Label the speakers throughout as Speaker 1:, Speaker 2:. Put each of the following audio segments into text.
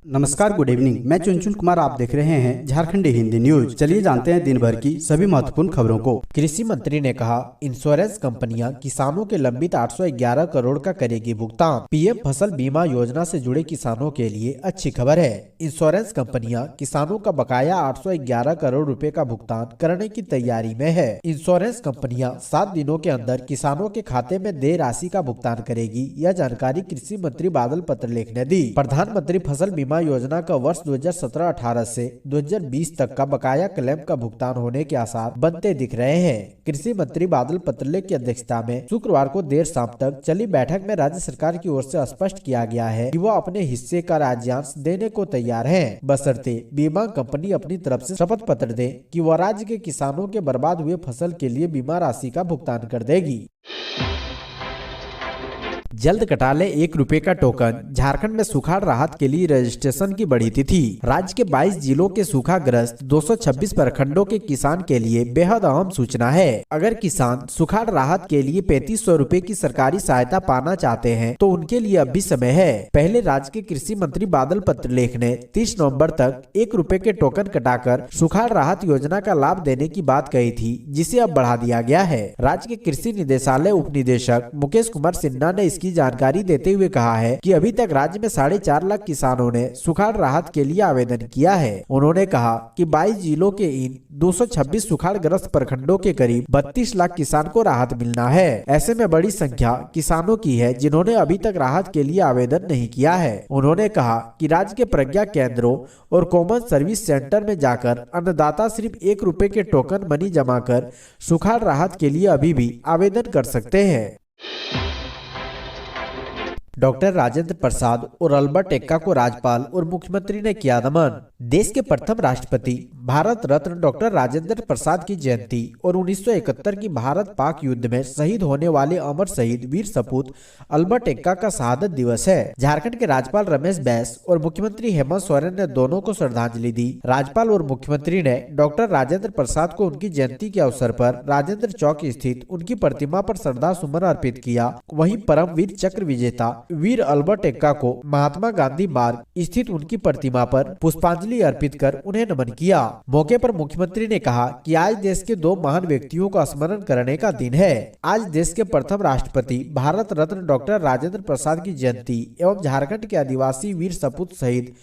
Speaker 1: नमस्कार, good evening. मैं चुनचुन कुमार, आप देख रहे हैं झारखंडी हिंदी न्यूज। चलिए जानते हैं दिन भर की सभी महत्वपूर्ण खबरों को।
Speaker 2: कृषि मंत्री ने कहा, इंश्योरेंस कंपनियां किसानों के लंबित 811 करोड़ का करेगी भुगतान। पीएम फसल बीमा योजना से जुड़े किसानों के लिए अच्छी खबर है। इंश्योरेंस कंपनियां किसानों का बकाया 811 करोड़ रुपए का भुगतान करने की तैयारी में है। इंश्योरेंस कंपनियां 7 दिनों के अंदर किसानों के खाते में देय राशि का भुगतान करेगी। यह जानकारी कृषि मंत्री बादल पत्रलेख ने दी। प्रधानमंत्री फसल बीमा योजना का वर्ष 2017-18 से 2020 तक का बकाया क्लेम का भुगतान होने के आसार बनते दिख रहे हैं। कृषि मंत्री बादल पत्रलेख की अध्यक्षता में शुक्रवार को देर शाम तक चली बैठक में राज्य सरकार की ओर से स्पष्ट किया गया है कि वो अपने हिस्से का राज्यांश देने को तैयार है, बशर्ते बीमा कंपनी अपनी तरफ से शपथ पत्र दे कि वह राज्य के किसानों के बर्बाद हुए फसल के लिए बीमा राशि का भुगतान कर देगी। जल्द कटा ले 1 रुपए का टोकन। झारखंड में सुखाड़ राहत के लिए रजिस्ट्रेशन की बढ़ी तिथि। राज्य के 22 जिलों के सूखाग्रस्त 226 प्रखंडों के किसान के लिए बेहद अहम सूचना है। अगर किसान सुखाड़ राहत के लिए 3500 रुपए की सरकारी सहायता पाना चाहते हैं तो उनके लिए अब भी समय है। पहले राज्य के कृषि मंत्री बादल पत्रलेख ने 30 नवंबर तक 1 रुपए के टोकन कटाकर सुखाड़ राहत योजना का लाभ देने की बात कही थी, जिसे अब बढ़ा दिया गया है। राज्य के कृषि निदेशालय उप निदेशक मुकेश कुमार सिन्हा ने इसकी जानकारी देते हुए कहा है कि अभी तक राज्य में 4.5 लाख किसानों ने सुखाड़ राहत के लिए आवेदन किया है। उन्होंने कहा कि 22 जिलों के इन 226 सुखाड़ग्रस्त प्रखंडों के करीब 32 लाख किसान को राहत मिलना है। ऐसे में बड़ी संख्या किसानों की है जिन्होंने अभी तक राहत के लिए आवेदन नहीं किया है। उन्होंने कहा कि राज्य के प्रज्ञा केंद्रों और कॉमन सर्विस सेंटर में जाकर अन्नदाता सिर्फ 1 रुपए के टोकन मनी जमा कर सुखाड़ राहत के लिए अभी भी आवेदन कर सकते हैं। डॉक्टर राजेंद्र प्रसाद और अल्बर्ट एक्का को राज्यपाल और मुख्यमंत्री ने किया नमन। देश के प्रथम राष्ट्रपति भारत रत्न डॉक्टर राजेंद्र प्रसाद की जयंती और 1971 की भारत पाक युद्ध में शहीद होने वाले अमर शहीद वीर सपूत अल्बर्ट एक्का का शहादत दिवस है। झारखंड के राज्यपाल रमेश बैस और मुख्यमंत्री हेमंत सोरेन ने दोनों को श्रद्धांजलि दी। राज्यपाल और मुख्यमंत्री ने डॉक्टर राजेंद्र प्रसाद को उनकी जयंती के अवसर पर राजेंद्र चौक स्थित उनकी प्रतिमा पर श्रद्धा सुमन अर्पित किया। वहीं परमवीर चक्र विजेता वीर अल्बर्ट एक्का को महात्मा गांधी मार्ग स्थित उनकी प्रतिमा पर पुष्पांजलि अर्पित कर उन्हें नमन किया। मौके पर मुख्यमंत्री ने कहा कि आज देश के 2 महान व्यक्तियों का स्मरण करने का दिन है। आज देश के प्रथम राष्ट्रपति भारत रत्न डॉक्टर राजेंद्र प्रसाद की जयंती एवं झारखंड के आदिवासी वीर सपूत शहीद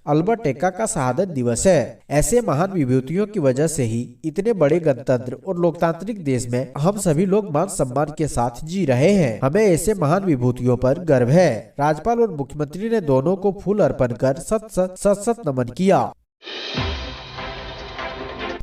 Speaker 2: अल्बर्ट एक्का का शहादत दिवस है। ऐसे महान विभूतियों की वजह से ही इतने बड़े गणतंत्र और लोकतांत्रिक देश में हम सभी लोग मान सम्मान के साथ जी रहे हैं। हमें ऐसे महान विभूतियों पर गर्व है। राज्यपाल और मुख्यमंत्री ने दोनों को फूल अर्पण कर सत नमन किया।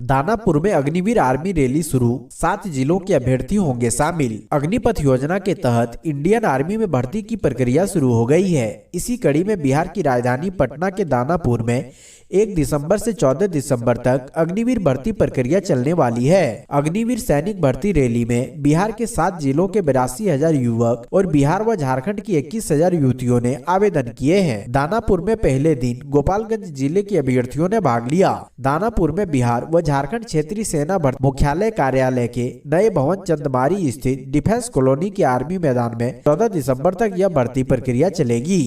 Speaker 2: दानापुर में अग्निवीर आर्मी रैली शुरू, 7 जिलों के अभ्यर्थी होंगे शामिल। अग्निपथ योजना के तहत इंडियन आर्मी में भर्ती की प्रक्रिया शुरू हो गई है। इसी कड़ी में बिहार की राजधानी पटना के दानापुर में 1 दिसंबर से 14 दिसंबर तक अग्निवीर भर्ती प्रक्रिया चलने वाली है। अग्निवीर सैनिक भर्ती रैली में बिहार के 7 जिलों के 82,000 युवक और बिहार व झारखंड की 21,000 युवतियों ने आवेदन किए हैं। दानापुर में पहले दिन गोपालगंज जिले के अभ्यर्थियों ने भाग लिया। दानापुर में बिहार व झारखंड क्षेत्रीय सेना भर्ती मुख्यालय कार्यालय के नए भवन चंदमारी स्थित डिफेंस कॉलोनी के आर्मी मैदान में 14 दिसंबर तक यह भर्ती प्रक्रिया चलेगी।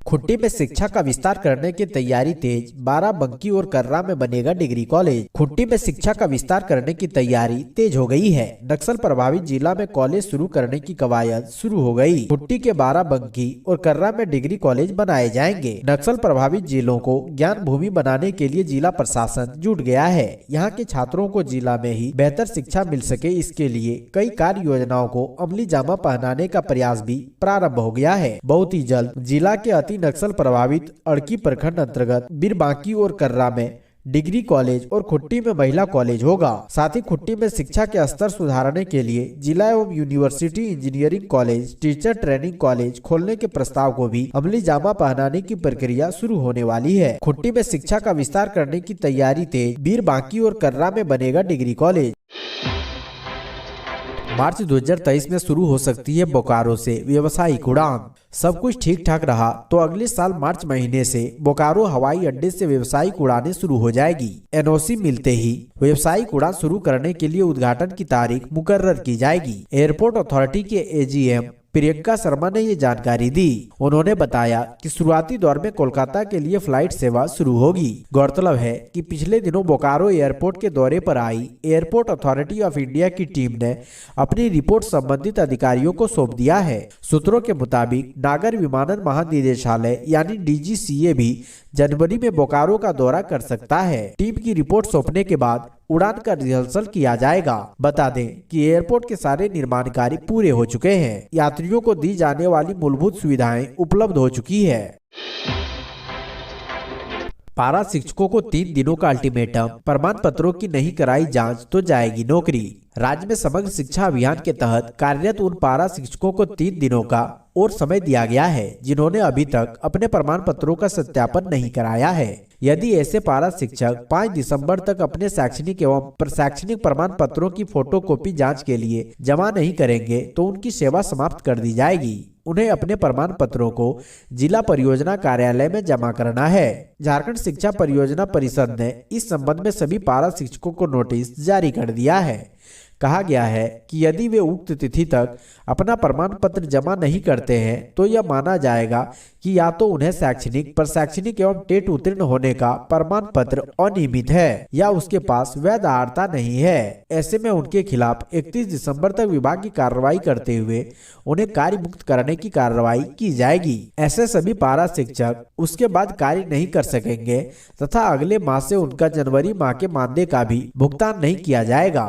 Speaker 2: खुट्टी में शिक्षा का विस्तार करने की तैयारी तेज, बाराबंकी और कर्रा में बनेगा डिग्री कॉलेज। खुट्टी में शिक्षा का विस्तार करने की तैयारी तेज हो गई है। नक्सल प्रभावित जिला में कॉलेज शुरू करने की कवायद शुरू हो गई। खुट्टी के बाराबंकी और कर्रा में डिग्री कॉलेज बनाए जाएंगे। नक्सल प्रभावित जिलों को ज्ञान भूमि बनाने के लिए जिला प्रशासन जुट गया है। यहाँ के छात्रों को जिला में ही बेहतर शिक्षा मिल सके, इसके लिए कई कार्य योजनाओं को अमली जामा पहनाने का प्रयास भी प्रारंभ हो गया है। बहुत ही जल्द जिला के अति नक्सल प्रभावित अड़की प्रखंड अंतर्गत बीरबांकी और कर्रा में डिग्री कॉलेज और खुट्टी में महिला कॉलेज होगा। साथ ही खुट्टी में शिक्षा के स्तर सुधारने के लिए जिला एवं university engineering college, teacher training college खोलने के प्रस्ताव को भी अमली जामा पहनाने की प्रक्रिया शुरू होने वाली है। खुट्टी में शिक्षा का विस्तार करने की तैयारी तेज, बीरबांकी और कर्रा में बनेगा डिग्री कॉलेज। मार्च 2023 में शुरू हो सकती है बोकारो से व्यावसायिक उड़ान। सब कुछ ठीक ठाक रहा तो अगले साल मार्च महीने से बोकारो हवाई अड्डे से व्यावसायिक उड़ानें शुरू हो जाएगी। एनओसी मिलते ही व्यावसायिक उड़ान शुरू करने के लिए उद्घाटन की तारीख मुकर्रर की जाएगी। एयरपोर्ट अथॉरिटी के एजीएम प्रियंका शर्मा ने ये जानकारी दी। उन्होंने बताया कि शुरुआती दौर में कोलकाता के लिए फ्लाइट सेवा शुरू होगी। गौरतलब है कि पिछले दिनों बोकारो एयरपोर्ट के दौरे पर आई एयरपोर्ट अथॉरिटी ऑफ इंडिया की टीम ने अपनी रिपोर्ट संबंधित अधिकारियों को सौंप दिया है। सूत्रों के मुताबिक नागर विमानन महानिदेशालय यानी DGCA भी जनवरी में बोकारो का दौरा कर सकता है। टीम की रिपोर्ट सौंपने के बाद उड़ान का रिहर्सल किया जाएगा। बता दें कि एयरपोर्ट के सारे निर्माण कार्य पूरे हो चुके हैं। यात्रियों को दी जाने वाली मूलभूत सुविधाएं उपलब्ध हो चुकी है। पारा शिक्षकों को 3 दिनों का अल्टीमेटम, प्रमाण पत्रों की नहीं कराई जांच तो जाएगी नौकरी। राज्य में समग्र शिक्षा अभियान के तहत कार्यरत उन पारा शिक्षकों को 3 दिनों का और समय दिया गया है जिन्होंने अभी तक अपने प्रमाण पत्रों का सत्यापन नहीं कराया है। यदि ऐसे पारा शिक्षक 5 दिसंबर तक अपने शैक्षणिक एवं प्रशैक्षणिक प्रमाण पत्रों की फोटोकॉपी जांच के लिए जमा नहीं करेंगे तो उनकी सेवा समाप्त कर दी जाएगी। उन्हें अपने प्रमाण पत्रों को जिला परियोजना कार्यालय में जमा करना है। झारखंड शिक्षा परियोजना परिषद ने इस संबंध में सभी पारा शिक्षकों को नोटिस जारी कर दिया है। कहा गया है कि यदि वे उक्त तिथि तक अपना प्रमाण पत्र जमा नहीं करते हैं तो यह माना जाएगा कि या तो उन्हें शैक्षणिक, प्रशैक्षणिक एवं टेट उत्तीर्ण होने का प्रमाण पत्र अनियमित है या उसके पास वैध अर्हता नहीं है। ऐसे में उनके खिलाफ 31 दिसंबर तक विभाग की कार्रवाई करते हुए उन्हें कार्य मुक्त करने की कार्रवाई की जाएगी। ऐसे सभी पारा शिक्षक उसके बाद कार्य नहीं कर सकेंगे तथा अगले माह से उनका जनवरी माह के मानदेय का भी भुगतान नहीं किया जाएगा।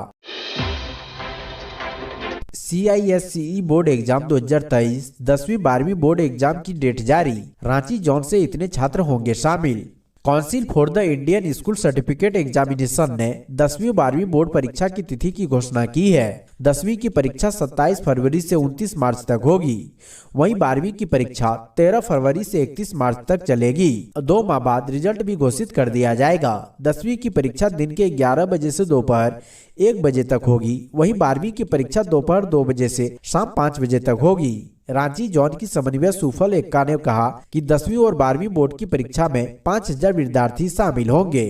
Speaker 2: CISCE बोर्ड एग्जाम 2023 10वीं 12वीं बोर्ड एग्जाम की डेट जारी। रांची जोन से इतने छात्र होंगे शामिल। Council for the Indian school certificate examination ने 10वीं 12वीं बोर्ड परीक्षा की तिथि की घोषणा की है। 10वीं की परीक्षा 27 फरवरी से 29 मार्च तक होगी। वहीं 12वीं की परीक्षा 13 फरवरी से 31 मार्च तक चलेगी। 2 माह बाद रिजल्ट भी घोषित कर दिया जाएगा। 10वीं की परीक्षा दिन के 11 बजे से दोपहर 1 बजे तक होगी। वहीं 12वीं की परीक्षा दोपहर 2 बजे से शाम 5 बजे तक होगी। रांची जोन की समन्वय सुफल एक्का ने कहा कि 10वीं और 12वीं बोर्ड की परीक्षा में 5000 विद्यार्थी शामिल होंगे।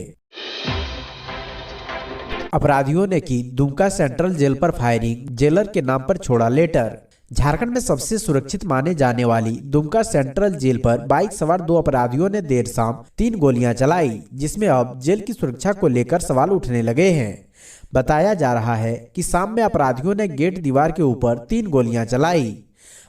Speaker 2: अपराधियों ने की दुमका सेंट्रल जेल पर फायरिंग, जेलर के नाम पर छोड़ा लेटर। झारखंड में सबसे सुरक्षित माने जाने वाली दुमका सेंट्रल जेल पर बाइक सवार 2 अपराधियों ने देर शाम 3 गोलियां चलाई, जिसमें अब जेल की सुरक्षा को लेकर सवाल उठने लगे हैं। बताया जा रहा है कि शाम में अपराधियों ने गेट दीवार के ऊपर 3 गोलियां चलाई।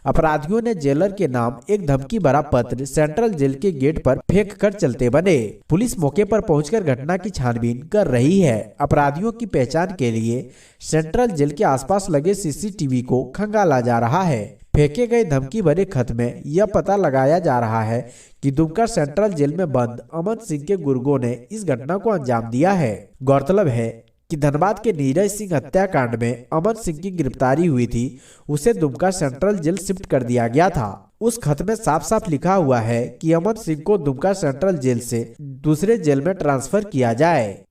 Speaker 2: अपराधियों ने जेलर के नाम एक धमकी भरा पत्र सेंट्रल जेल के गेट पर फेंक कर चलते बने। पुलिस मौके पर पहुंचकर घटना की छानबीन कर रही है। अपराधियों की पहचान के लिए सेंट्रल जेल के आसपास लगे CCTV को खंगाला जा रहा है। फेंके गए धमकी भरे खत में यह पता लगाया जा रहा है कि दुमका सेंट्रल जेल में बंद अमन सिंह के गुर्गों ने इस घटना को अंजाम दिया है। गौरतलब है कि धनबाद के नीरज सिंह हत्याकांड में अमन सिंह की गिरफ्तारी हुई थी। उसे दुमका सेंट्रल जेल शिफ्ट कर दिया गया था। उस खत में साफ साफ लिखा हुआ है कि अमन सिंह को दुमका सेंट्रल जेल से दूसरे जेल में ट्रांसफर किया जाए।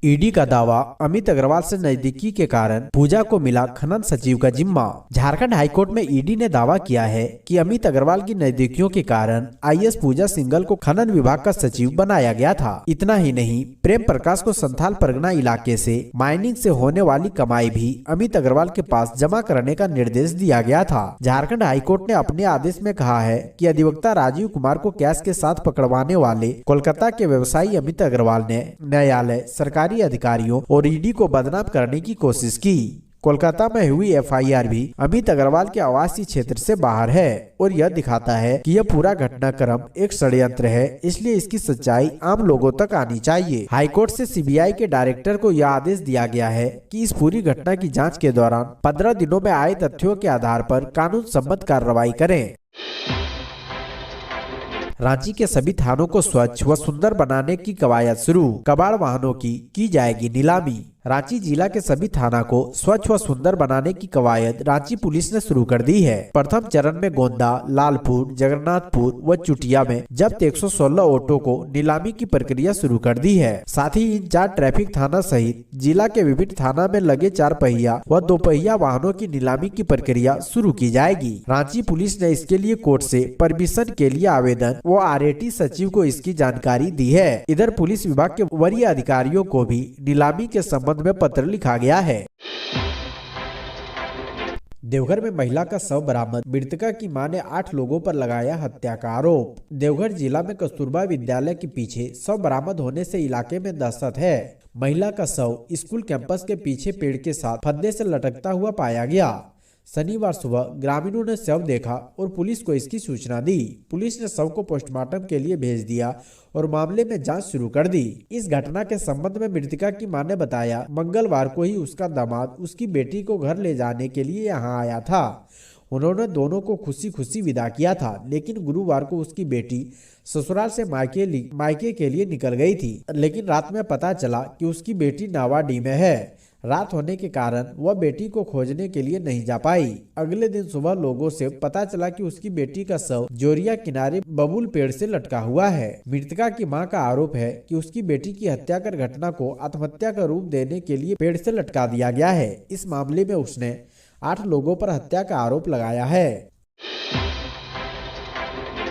Speaker 2: ईडी का दावा, अमित अग्रवाल से नजदीकी के कारण पूजा को मिला खनन सचिव का जिम्मा। झारखंड हाईकोर्ट में ईडी ने दावा किया है कि अमित अग्रवाल की नजदीकियों के कारण IS पूजा सिंघल को खनन विभाग का सचिव बनाया गया था। इतना ही नहीं, प्रेम प्रकाश को संथाल परगना इलाके से माइनिंग से होने वाली कमाई भी अमित अग्रवाल के पास जमा करने का निर्देश दिया गया था। झारखंड हाईकोर्ट ने अपने आदेश में कहा है कि अधिवक्ता राजीव कुमार को कैश के साथ पकड़वाने वाले कोलकाता के व्यवसायी अमित अग्रवाल ने न्यायालय, सरकारी अधिकारियों और ईडी को बदनाम करने की कोशिश की। कोलकाता में हुई FIR भी अमित अग्रवाल के आवासीय क्षेत्र से बाहर है और यह दिखाता है कि यह पूरा घटनाक्रम एक षड्यंत्र है, इसलिए इसकी सच्चाई आम लोगों तक आनी चाहिए। हाईकोर्ट से CBI के डायरेक्टर को यह आदेश दिया गया है कि इस पूरी घटना की जांच के दौरान 15 दिनों में आए तथ्यों के आधार पर कानून सम्मत कार्रवाई करें। रांची के सभी थानों को स्वच्छ व सुंदर बनाने की कवायद शुरू, कबाड़ वाहनों की जाएगी नीलामी। रांची जिला के सभी थाना को स्वच्छ व सुंदर बनाने की कवायद रांची पुलिस ने शुरू कर दी है। प्रथम चरण में गोंदा, लालपुर, जगन्नाथपुर व चुटिया में जब्त 116 ऑटो को नीलामी की प्रक्रिया शुरू कर दी है। साथ ही इन 4 ट्रैफिक थाना सहित जिला के विभिन्न थाना में लगे 4 पहिया व 2 पहिया वाहनों की नीलामी की प्रक्रिया शुरू की जाएगी। रांची पुलिस ने इसके लिए कोर्ट से परमिशन के लिए आवेदन व RAT सचिव को इसकी जानकारी दी है। इधर पुलिस विभाग के वरीय अधिकारियों को भी नीलामी के संबंध में पत्र लिखा गया है। देवघर में महिला का शव बरामद, मृतका की मां ने 8 लोगों पर लगाया हत्या का आरोप। देवघर जिला में कस्तूरबा विद्यालय के पीछे शव बरामद होने से इलाके में दहशत है। महिला का शव स्कूल कैंपस के पीछे पेड़ के साथ फंदे से लटकता हुआ पाया गया। शनिवार सुबह ग्रामीणों ने शव देखा और पुलिस को इसकी सूचना दी। पुलिस ने शव को पोस्टमार्टम के लिए भेज दिया और मामले में जांच शुरू कर दी। इस घटना के संबंध में मृतका की मां ने बताया, मंगलवार को ही उसका दामाद उसकी बेटी को घर ले जाने के लिए यहां आया था। उन्होंने दोनों को खुशी खुशी विदा किया था, लेकिन गुरुवार को उसकी बेटी ससुराल से मायके के लिए निकल गई थी। लेकिन रात में पता चला कि उसकी बेटी नावाडीह में है। रात होने के कारण वह बेटी को खोजने के लिए नहीं जा पाई। अगले दिन सुबह लोगों से पता चला कि उसकी बेटी का शव जोरिया किनारे बबूल पेड़ से लटका हुआ है। मृतका की मां का आरोप है कि उसकी बेटी की हत्या कर घटना को आत्महत्या का रूप देने के लिए पेड़ से लटका दिया गया है। इस मामले में उसने 8 लोगों पर हत्या का आरोप लगाया है।